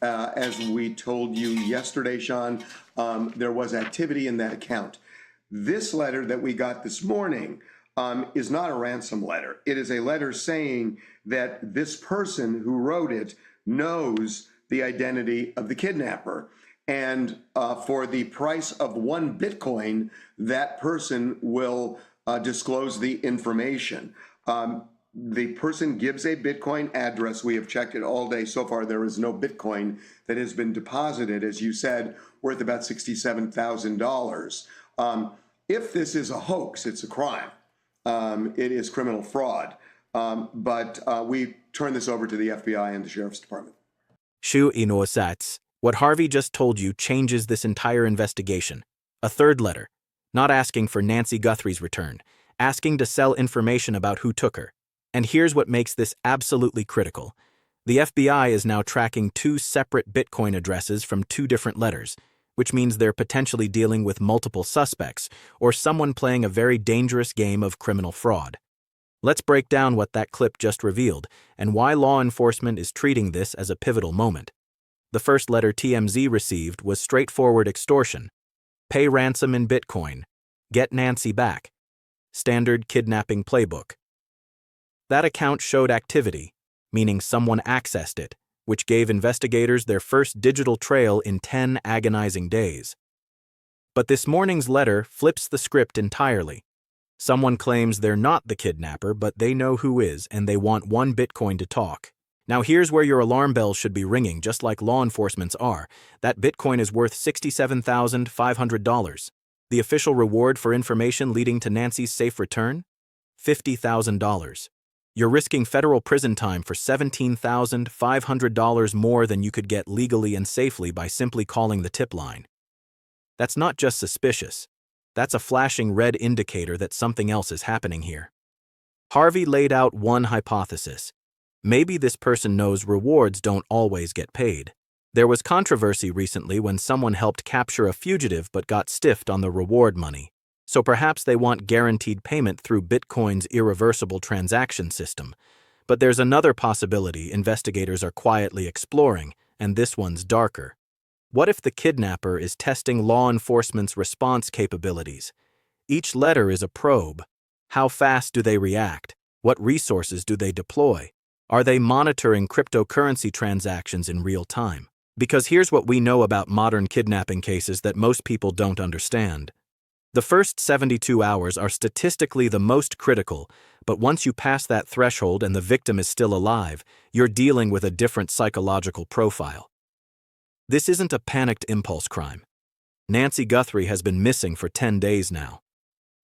As we told you yesterday, Sean, there was activity in that account. This letter that we got this morning is not a ransom letter. It is a letter saying that this person who wrote it knows the identity of the kidnapper. And for the price of 1 Bitcoin, that person will disclose the information. The person gives a Bitcoin address. We have checked it all day. So far, there is no Bitcoin that has been deposited, as you said, worth about $67,000. If this is a hoax, it's a crime. It is criminal fraud. But we turn this over to the FBI and the Sheriff's Department. Shu Inosats, what Harvey just told you changes this entire investigation. A third letter, not asking for Nancy Guthrie's return, asking to sell information about who took her. And here's what makes this absolutely critical. The FBI is now tracking 2 separate Bitcoin addresses from 2 different letters, which means they're potentially dealing with multiple suspects or someone playing a very dangerous game of criminal fraud. Let's break down what that clip just revealed and why law enforcement is treating this as a pivotal moment. The first letter TMZ received was straightforward extortion. Pay ransom in Bitcoin. Get Nancy back. Standard kidnapping playbook. That account showed activity, meaning someone accessed it, which gave investigators their first digital trail in 10 agonizing days. But this morning's letter flips the script entirely. Someone claims they're not the kidnapper, but they know who is, and they want 1 Bitcoin to talk. Now here's where your alarm bells should be ringing, just like law enforcement's are. That Bitcoin is worth $67,500. The official reward for information leading to Nancy's safe return? $50,000. You're risking federal prison time for $17,500 more than you could get legally and safely by simply calling the tip line. That's not just suspicious. That's a flashing red indicator that something else is happening here. Harvey laid out one hypothesis. Maybe this person knows rewards don't always get paid. There was controversy recently when someone helped capture a fugitive but got stiffed on the reward money. So perhaps they want guaranteed payment through Bitcoin's irreversible transaction system. But there's another possibility investigators are quietly exploring, and this one's darker. What if the kidnapper is testing law enforcement's response capabilities? Each letter is a probe. How fast do they react? What resources do they deploy? Are they monitoring cryptocurrency transactions in real time? Because here's what we know about modern kidnapping cases that most people don't understand. The first 72 hours are statistically the most critical, but once you pass that threshold and the victim is still alive, you're dealing with a different psychological profile. This isn't a panicked impulse crime. Nancy Guthrie has been missing for 10 days now.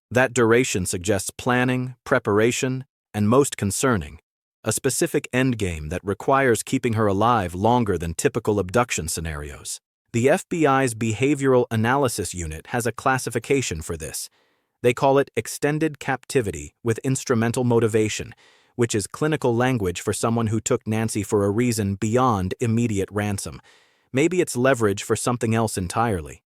That duration suggests planning, preparation, and most concerning, a specific endgame that requires keeping her alive longer than typical abduction scenarios. The FBI's Behavioral Analysis Unit has a classification for this. They call it extended captivity with instrumental motivation, which is clinical language for someone who took Nancy for a reason beyond immediate ransom. Maybe it's leverage for something else entirely.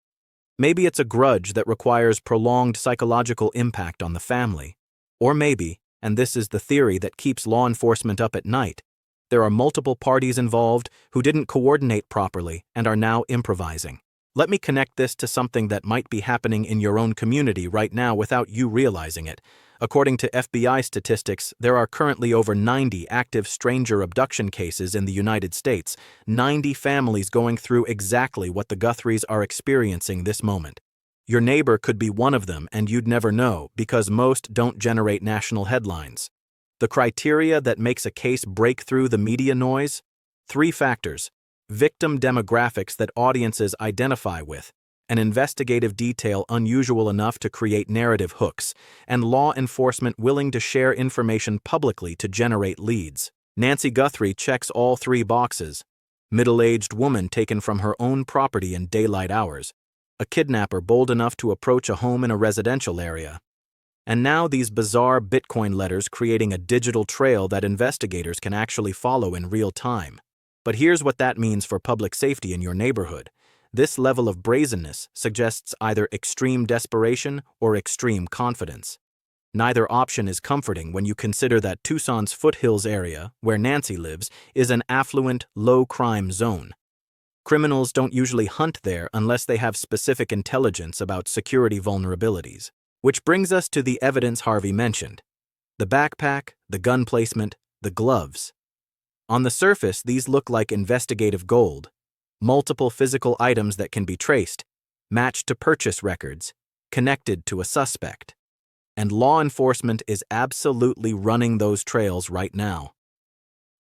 Maybe it's a grudge that requires prolonged psychological impact on the family. Or maybe, and this is the theory that keeps law enforcement up at night, there are multiple parties involved who didn't coordinate properly and are now improvising. Let me connect this to something that might be happening in your own community right now without you realizing it. According to FBI statistics, there are currently over 90 active stranger abduction cases in the United States, 90 families going through exactly what the Guthries are experiencing this moment. Your neighbor could be one of them, and you'd never know because most don't generate national headlines. The criteria that makes a case break through the media noise? 3 factors: victim demographics that audiences identify with, an investigative detail unusual enough to create narrative hooks, and law enforcement willing to share information publicly to generate leads. Nancy Guthrie checks all 3 boxes. Middle-aged woman taken from her own property in daylight hours. A kidnapper bold enough to approach a home in a residential area. And now these bizarre Bitcoin letters creating a digital trail that investigators can actually follow in real time. But here's what that means for public safety in your neighborhood. This level of brazenness suggests either extreme desperation or extreme confidence. Neither option is comforting when you consider that Tucson's foothills area, where Nancy lives, is an affluent, low-crime zone. Criminals don't usually hunt there unless they have specific intelligence about security vulnerabilities. Which brings us to the evidence Harvey mentioned: the backpack, the gun placement, the gloves. On the surface, these look like investigative gold. Multiple physical items that can be traced, matched to purchase records, connected to a suspect. And law enforcement is absolutely running those trails right now.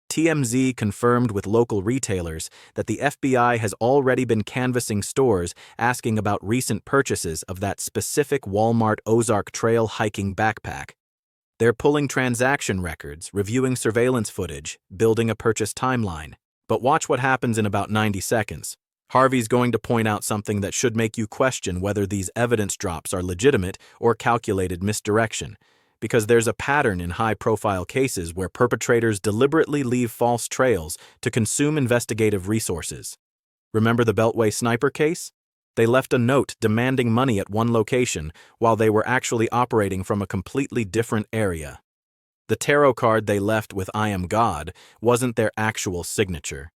TMZ confirmed with local retailers that the FBI has already been canvassing stores asking about recent purchases of that specific Walmart Ozark Trail hiking backpack. They're pulling transaction records, reviewing surveillance footage, building a purchase timeline. But watch what happens in about 90 seconds. Harvey's going to point out something that should make you question whether these evidence drops are legitimate or calculated misdirection, because there's a pattern in high-profile cases where perpetrators deliberately leave false trails to consume investigative resources. Remember the Beltway sniper case? They left a note demanding money at one location while they were actually operating from a completely different area. The tarot card they left with "I am God" wasn't their actual signature.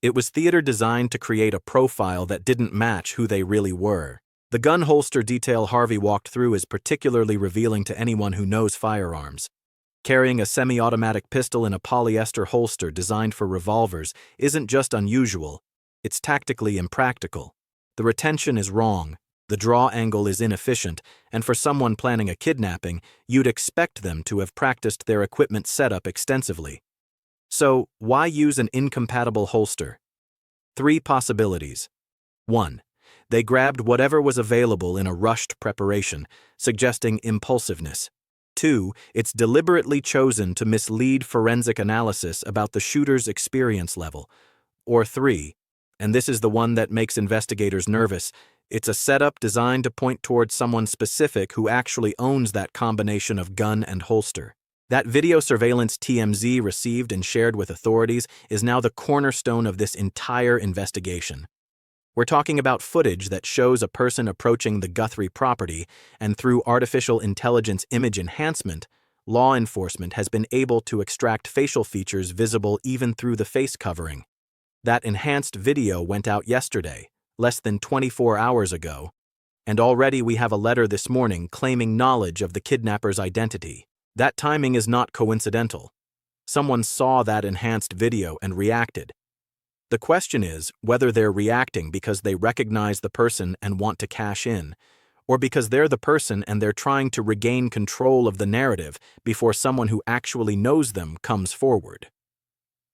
It was theater designed to create a profile that didn't match who they really were. The gun holster detail Harvey walked through is particularly revealing to anyone who knows firearms. Carrying a semi-automatic pistol in a polyester holster designed for revolvers isn't just unusual, it's tactically impractical. The retention is wrong, the draw angle is inefficient, and for someone planning a kidnapping, you'd expect them to have practiced their equipment setup extensively. So, why use an incompatible holster? 3 possibilities. 1. They grabbed whatever was available in a rushed preparation, suggesting impulsiveness. 2. It's deliberately chosen to mislead forensic analysis about the shooter's experience level. Or 3, and this is the one that makes investigators nervous, it's a setup designed to point towards someone specific who actually owns that combination of gun and holster. That video surveillance TMZ received and shared with authorities is now the cornerstone of this entire investigation. We're talking about footage that shows a person approaching the Guthrie property, and through artificial intelligence image enhancement, law enforcement has been able to extract facial features visible even through the face covering. That enhanced video went out yesterday, less than 24 hours ago, and already we have a letter this morning claiming knowledge of the kidnapper's identity. That timing is not coincidental. Someone saw that enhanced video and reacted. The question is whether they're reacting because they recognize the person and want to cash in, or because they're the person and they're trying to regain control of the narrative before someone who actually knows them comes forward.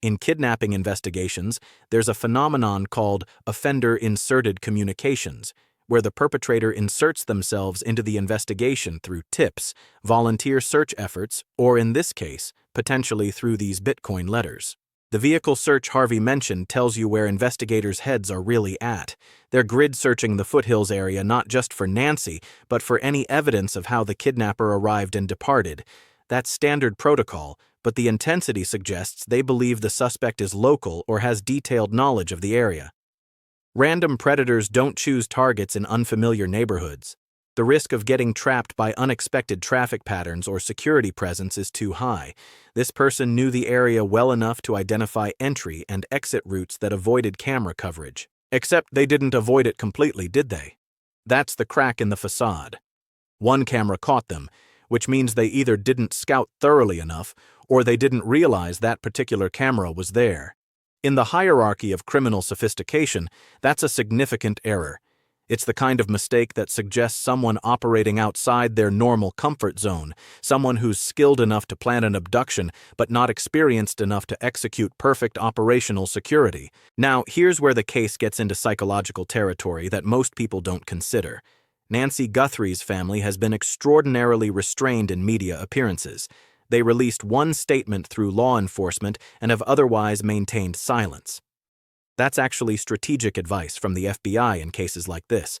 In kidnapping investigations, there's a phenomenon called offender-inserted communications, where the perpetrator inserts themselves into the investigation through tips, volunteer search efforts, or in this case, potentially through these Bitcoin letters. The vehicle search Harvey mentioned tells you where investigators' heads are really at. They're grid-searching the foothills area not just for Nancy, but for any evidence of how the kidnapper arrived and departed. That's standard protocol, but the intensity suggests they believe the suspect is local or has detailed knowledge of the area. Random predators don't choose targets in unfamiliar neighborhoods. The risk of getting trapped by unexpected traffic patterns or security presence is too high. This person knew the area well enough to identify entry and exit routes that avoided camera coverage. Except they didn't avoid it completely, did they? That's the crack in the facade. One camera caught them, which means they either didn't scout thoroughly enough or they didn't realize that particular camera was there. In the hierarchy of criminal sophistication, that's a significant error. It's the kind of mistake that suggests someone operating outside their normal comfort zone, someone who's skilled enough to plan an abduction but not experienced enough to execute perfect operational security. Now, here's where the case gets into psychological territory that most people don't consider. Nancy Guthrie's family has been extraordinarily restrained in media appearances. They released one statement through law enforcement and have otherwise maintained silence. That's actually strategic advice from the FBI in cases like this.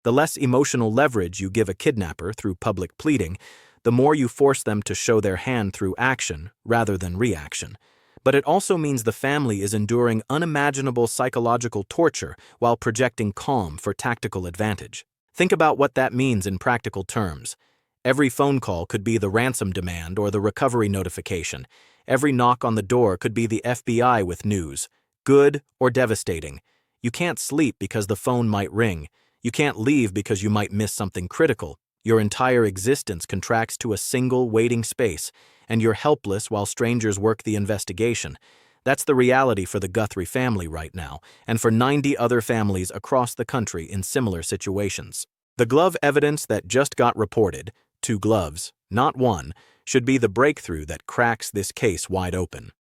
The less emotional leverage you give a kidnapper through public pleading, the more you force them to show their hand through action rather than reaction. But it also means the family is enduring unimaginable psychological torture while projecting calm for tactical advantage. Think about what that means in practical terms. Every phone call could be the ransom demand or the recovery notification. Every knock on the door could be the FBI with news, good or devastating. You can't sleep because the phone might ring. You can't leave because you might miss something critical. Your entire existence contracts to a single waiting space, and you're helpless while strangers work the investigation. That's the reality for the Guthrie family right now, and for 90 other families across the country in similar situations. The glove evidence that just got reported, 2 gloves, not 1, should be the breakthrough that cracks this case wide open.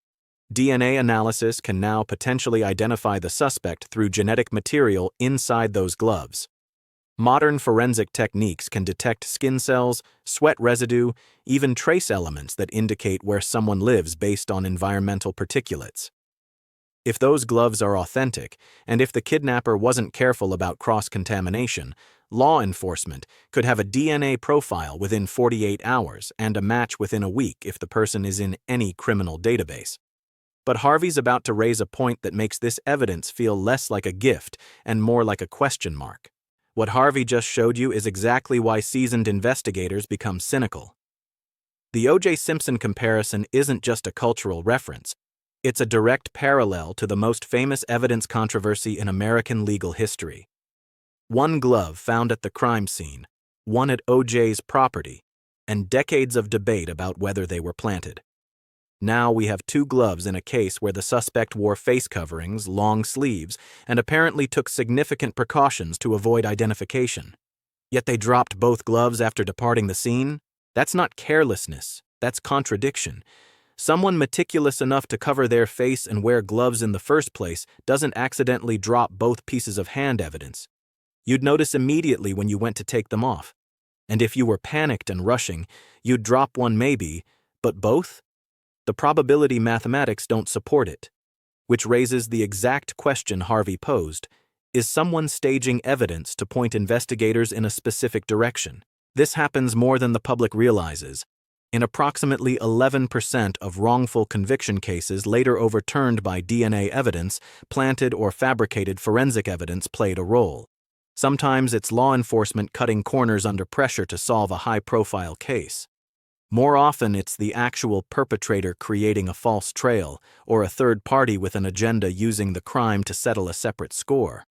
DNA analysis can now potentially identify the suspect through genetic material inside those gloves. Modern forensic techniques can detect skin cells, sweat residue, even trace elements that indicate where someone lives based on environmental particulates. If those gloves are authentic, and if the kidnapper wasn't careful about cross-contamination, law enforcement could have a DNA profile within 48 hours and a match within a week if the person is in any criminal database. But Harvey's about to raise a point that makes this evidence feel less like a gift and more like a question mark. What Harvey just showed you is exactly why seasoned investigators become cynical. The O.J. Simpson comparison isn't just a cultural reference. It's a direct parallel to the most famous evidence controversy in American legal history. 1 glove found at the crime scene, 1 at O.J.'s property, and decades of debate about whether they were planted. Now we have 2 gloves in a case where the suspect wore face coverings, long sleeves, and apparently took significant precautions to avoid identification. Yet they dropped both gloves after departing the scene? That's not carelessness, that's contradiction. Someone meticulous enough to cover their face and wear gloves in the first place doesn't accidentally drop both pieces of hand evidence. You'd notice immediately when you went to take them off. And if you were panicked and rushing, you'd drop one maybe, but both? The probability mathematics don't support it, which raises the exact question Harvey posed. Is someone staging evidence to point investigators in a specific direction? This happens more than the public realizes. In approximately 11% of wrongful conviction cases later overturned by DNA evidence, planted or fabricated forensic evidence played a role. Sometimes it's law enforcement cutting corners under pressure to solve a high-profile case. More often, it's the actual perpetrator creating a false trail, or a third party with an agenda using the crime to settle a separate score.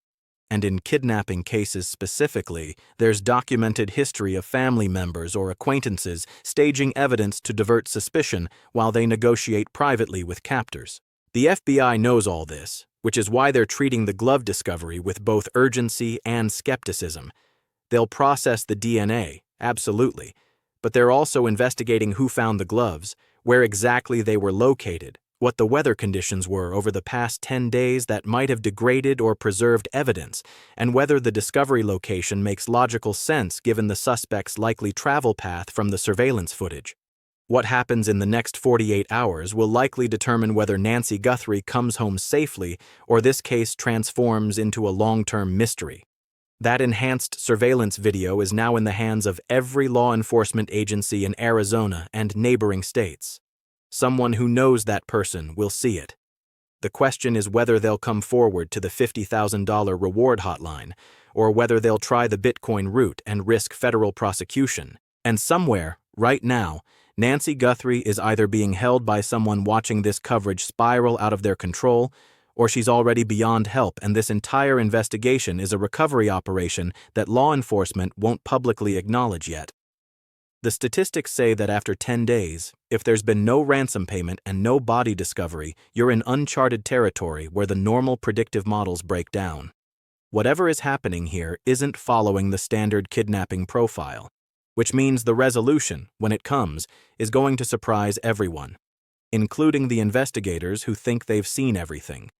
And in kidnapping cases specifically, there's documented history of family members or acquaintances staging evidence to divert suspicion while they negotiate privately with captors. The FBI knows all this, which is why they're treating the glove discovery with both urgency and skepticism. They'll process the DNA, absolutely, but they're also investigating who found the gloves, where exactly they were located, what the weather conditions were over the past 10 days that might have degraded or preserved evidence, and whether the discovery location makes logical sense given the suspect's likely travel path from the surveillance footage. What happens in the next 48 hours will likely determine whether Nancy Guthrie comes home safely or this case transforms into a long-term mystery. That enhanced surveillance video is now in the hands of every law enforcement agency in Arizona and neighboring states. Someone who knows that person will see it. The question is whether they'll come forward to the $50,000 reward hotline, or whether they'll try the Bitcoin route and risk federal prosecution. And somewhere, right now, Nancy Guthrie is either being held by someone watching this coverage spiral out of their control, or she's already beyond help, and this entire investigation is a recovery operation that law enforcement won't publicly acknowledge yet. The statistics say that after 10 days, if there's been no ransom payment and no body discovery, you're in uncharted territory where the normal predictive models break down. Whatever is happening here isn't following the standard kidnapping profile, which means the resolution, when it comes, is going to surprise everyone, including the investigators who think they've seen everything.